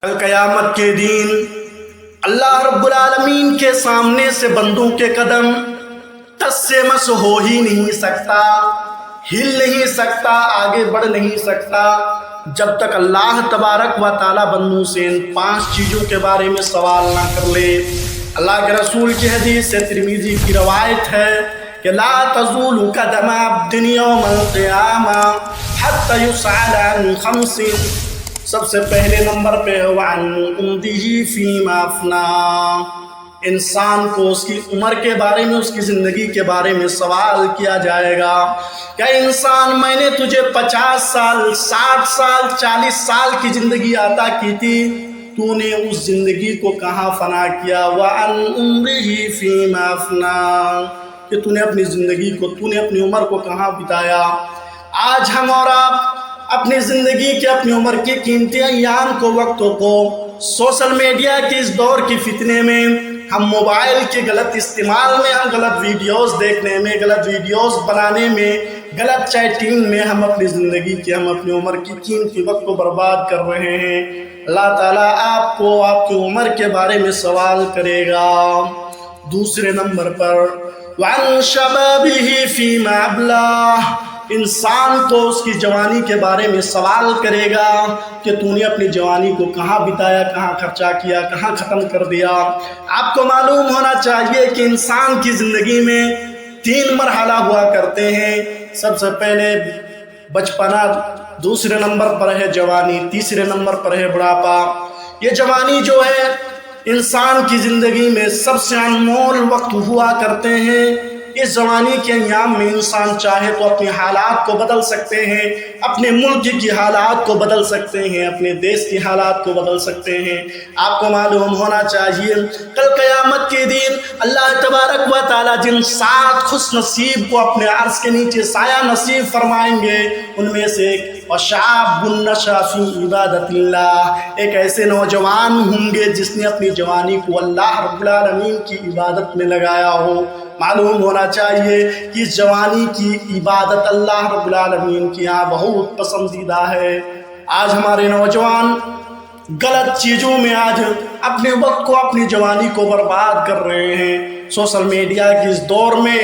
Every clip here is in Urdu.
کل قیامت کے دن اللہ رب العالمین کے سامنے سے بندوں کے قدم ٹس سے مس ہو ہی نہیں سکتا، ہل نہیں سکتا، آگے بڑھ نہیں سکتا جب تک اللہ تبارک و تعالی بندوں سے ان 5 چیزوں کے بارے میں سوال نہ کر لے۔ اللہ کے رسول کی حدیث سے ترمذی کی روایت ہے کہ لا تزول قدم عبد یوم القیامہ حتی یسأل عن 5۔ سب سے پہلے نمبر پہ وعن عمرہ فیما افنیٰ، انسان کو اس کی عمر کے بارے میں، اس کی زندگی کے بارے میں سوال کیا جائے گا کہ انسان میں نے تجھے 50 سال 60 سال 40 سال کی زندگی عطا کی تھی، تو نے اس زندگی کو کہاں فنا کیا؟ وعن عمرہ فیما افنیٰ، کہ تو نے اپنی زندگی کو، تو نے اپنی عمر کو کہاں بتایا؟ آج ہم اور آپ اپنی زندگی کے، اپنی عمر کے قیمتی ایام کو، وقتوں کو سوشل میڈیا کے اس دور کی فتنے میں، ہم موبائل کے غلط استعمال میں، ہم غلط ویڈیوز دیکھنے میں، غلط ویڈیوز بنانے میں، غلط چیٹنگ میں ہم اپنی زندگی کے، ہم اپنی عمر کی قیمتی وقت کو برباد کر رہے ہیں۔ اللہ تعالیٰ آپ کو آپ کی عمر کے بارے میں سوال کرے گا۔ دوسرے نمبر پر وعن شبابہ فیما ابلاہ، انسان کو اس کی جوانی کے بارے میں سوال کرے گا کہ تو نے اپنی جوانی کو کہاں بتایا، کہاں خرچہ کیا، کہاں ختم کر دیا۔ آپ کو معلوم ہونا چاہیے کہ انسان کی زندگی میں 3 مرحلہ ہوا کرتے ہیں۔ سب سے پہلے بچپنا، دوسرے نمبر پر ہے جوانی، تیسرے نمبر پر ہے بڑھاپا۔ یہ جوانی جو ہے انسان کی زندگی میں سب سے انمول وقت ہوا کرتے ہیں۔ اس جوانی کے ایام میں انسان چاہے تو اپنے حالات کو بدل سکتے ہیں، اپنے ملک کی حالات کو بدل سکتے ہیں، اپنے دیش کی حالات کو بدل سکتے ہیں۔ آپ کو معلوم ہونا چاہیے کل قیامت کے دن اللہ تبارک و تعالیٰ جن 7 خوش نصیب کو اپنے عرش کے نیچے سایہ نصیب فرمائیں گے، ان میں سے ایک وشاب نشأ فی عبادت اللہ، ایک ایسے نوجوان ہوں گے جس نے اپنی جوانی کو اللہ رب العالمین کی عبادت میں لگایا ہو۔ معلوم ہونا چاہیے کہ اس جوانی کی عبادت اللہ رب العالمین کی یہاں بہت پسندیدہ ہے۔ آج ہمارے نوجوان غلط چیزوں میں آج اپنے وقت کو، اپنی جوانی کو برباد کر رہے ہیں۔ سوشل میڈیا کے اس دور میں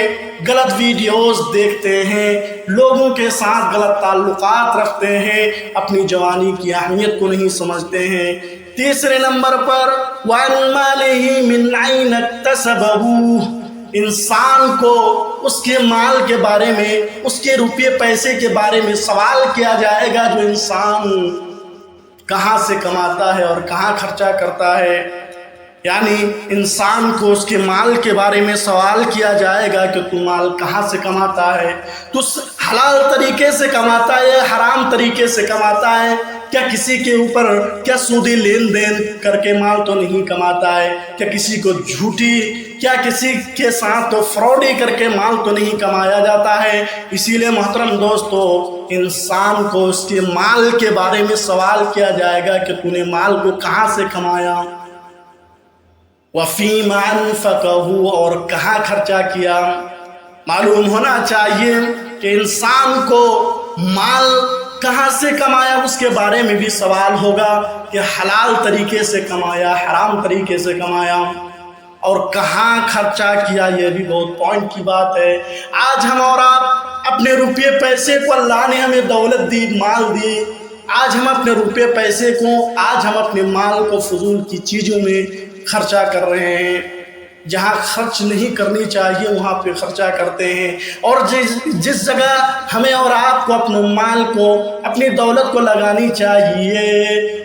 غلط ویڈیوز دیکھتے ہیں، لوگوں کے ساتھ غلط تعلقات رکھتے ہیں، اپنی جوانی کی اہمیت کو نہیں سمجھتے ہیں۔ تیسرے نمبر پر وَعَنْ مَالِهِ مِنْ أَيْنَ اكْتَسَبَهُ، انسان کو اس کے مال کے بارے میں، اس کے روپے پیسے کے بارے میں سوال کیا جائے گا، جو انسان کہاں سے کماتا ہے اور کہاں خرچہ کرتا ہے۔ یعنی انسان کو اس کے مال کے بارے میں سوال کیا جائے گا کہ تو مال کہاں سے کماتا ہے، تو حلال طریقے سے کماتا ہے، حرام طریقے سے کماتا ہے، کیا کسی کے اوپر کیا سودی لین دین کر کے مال تو نہیں کماتا ہے، کیا کسی کو جھوٹی، کیا کسی کے ساتھ تو فراڈی کر کے مال تو نہیں کمایا جاتا ہے۔ اسی لیے محترم دوستو، انسان کو اس کے مال کے بارے میں سوال کیا جائے گا کہ تو نے مال کو کہاں سے کمایا، وَفِيمَ أَنفَقَهُ، اور کہاں خرچہ کیا۔ معلوم ہونا چاہیے کہ انسان کو مال کہاں سے کمایا اس کے بارے میں بھی سوال ہوگا کہ حلال طریقے سے کمایا، حرام طریقے سے کمایا، اور کہاں خرچہ کیا۔ یہ بھی بہت پوائنٹ کی بات ہے۔ آج ہم اور آپ اپنے روپے پیسے کو، اللہ نے ہمیں دولت دی، مال دی، آج ہم اپنے روپے پیسے کو، آج ہم اپنے مال کو فضول کی چیزوں میں خرچہ کر رہے ہیں۔ جہاں خرچ نہیں کرنی چاہیے وہاں پہ خرچہ کرتے ہیں، اور جس جگہ ہمیں اور آپ کو اپنے مال کو، اپنی دولت کو لگانی چاہیے،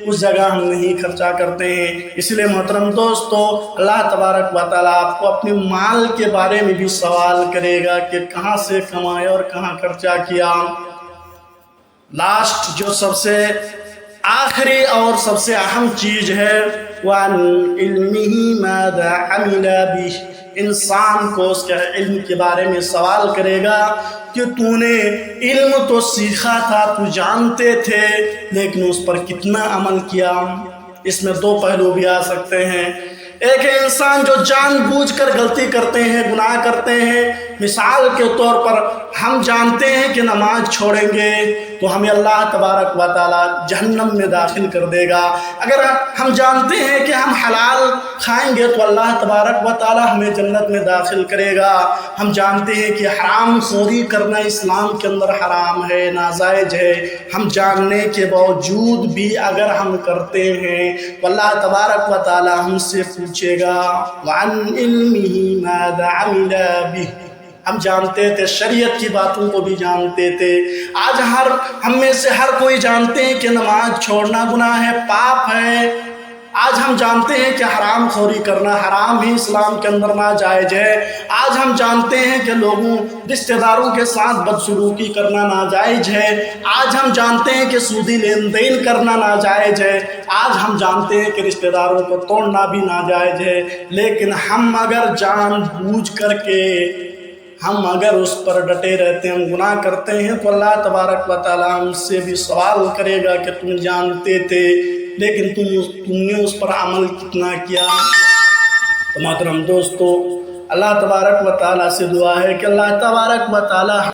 اس جگہ ہم نہیں خرچہ کرتے ہیں۔ اس لیے محترم دوستو، اللہ تبارک و تعالیٰ آپ کو اپنے مال کے بارے میں بھی سوال کرے گا کہ کہاں سے کمایا اور کہاں خرچہ کیا۔ لاسٹ جو سب سے آخری اور سب سے اہم چیز ہے، وَعَنْ عِلْمِهِ مَاذَا عَمِلَ بِهِ، انسان کو اس کے علم کے بارے میں سوال کرے گا کہ تو نے علم تو سیکھا تھا، تو جانتے تھے، لیکن اس پر کتنا عمل کیا۔ اس میں 2 پہلو بھی آ سکتے ہیں۔ ایک ہے انسان جو جان بوجھ کر غلطی کرتے ہیں، گناہ کرتے ہیں۔ مثال کے طور پر ہم جانتے ہیں کہ نماز چھوڑیں گے، تو ہمیں اللہ تبارک و تعالیٰ جہنم میں داخل کر دے گا۔ اگر ہم جانتے ہیں کہ ہم حلال کھائیں گے تو اللہ تبارک و تعالیٰ ہمیں جنت میں داخل کرے گا۔ ہم جانتے ہیں کہ حرام خوری کرنا اسلام کے اندر حرام ہے، ناجائز ہے، ہم جاننے کے باوجود بھی اگر ہم کرتے ہیں تو اللہ تبارک و تعالیٰ ہم سے پوچھے گا وَعَنْ عِلْمِهِ مَاذَا عَمِلَ بِهِ۔ ہم جانتے تھے، شریعت کی باتوں کو بھی جانتے تھے۔ آج ہم میں سے ہر کوئی جانتے ہیں کہ نماز چھوڑنا گناہ ہے، پاپ ہے۔ آج ہم جانتے ہیں کہ حرام خوری کرنا حرام ہی اسلام کے اندر ناجائز ہے۔ آج ہم جانتے ہیں کہ لوگوں رشتہ داروں کے ساتھ بدسلوکی کرنا ناجائز ہے۔ آج ہم جانتے ہیں کہ سودی لین دین کرنا ناجائز ہے۔ آج ہم جانتے ہیں کہ رشتہ داروں کو توڑنا بھی ناجائز ہے۔ لیکن ہم اگر جان بوجھ کر کے ہم اگر اس پر ڈٹے رہتے ہیں، ہم گناہ کرتے ہیں تو اللہ تبارک و تعالیٰ ہم سے بھی سوال کرے گا کہ تم جانتے تھے لیکن تم نے اس پر عمل کتنا کیا۔ تو محترم دوستو، اللہ تبارک و تعالیٰ سے دعا ہے کہ اللہ تبارک و تعالیٰ